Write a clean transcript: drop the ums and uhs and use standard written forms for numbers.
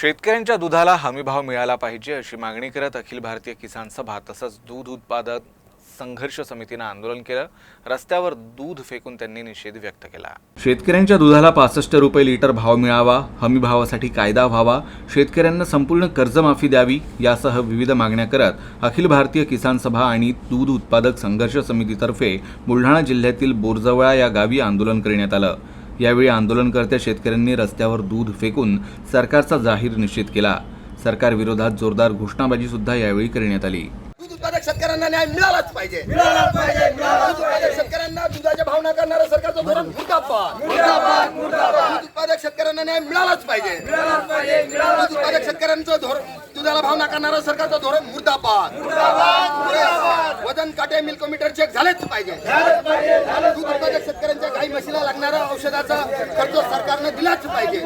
शेतकऱ्यांच्या दुधाला हमीभाव मिळाला पाहिजे अशी मागणी करत अखिल भारतीय किसान सभा तसंच दूध उत्पादक संघर्ष समितीने आंदोलन केलं। रस्त्यावर दूध फेकून त्यांनी निषेध व्यक्त केला। शेतकऱ्यांच्या दुधाला 65 रुपये लिटर भाव मिळावा, हमीभावासाठी कायदा व्हावा, शेतकऱ्यांना संपूर्ण कर्जमाफी द्यावी यासह विविध मागण्या करत अखिल भारतीय किसान सभा आणि दूध उत्पादक संघर्ष समितीतर्फे बुलढाणा जिल्ह्यातील बोरजवळा या गावी आंदोलन करण्यात आलं। यावेळी आंदोलनकर्त्या शेतकऱ्यांनी रस्त्यावर दूध फेकून सरकारचा जाहीर निषेध केला। सरकार विरोधात जोरदार घोषणाबाजी सुद्धा यावेळी करण्यात आली। दूध उत्पादक शेतकऱ्यांना न्याय मिळालाच पाहिजे। दूध उत्पादक शेतकऱ्यांना दुधाच्या भाव नाकारणारं सरकारचं धोरण मुर्दाबाद। दूध उत्पादक शेतकऱ्यांना न्याय मिळालाच पाहिजे। दूध उत्पादक शेतकऱ्यांचं धोरण दुधाला भाव नाकारणारं सरकारचं धोरण मुर्दाबाद। वजन काटे मिल्क मीटर चेक झालेच पाहिजे। दूध उत्पादक शेतकऱ्यांच्या गाई म्हशीला लागणारा औषधाचा खर्च सरकारने दिलाच पाहिजे।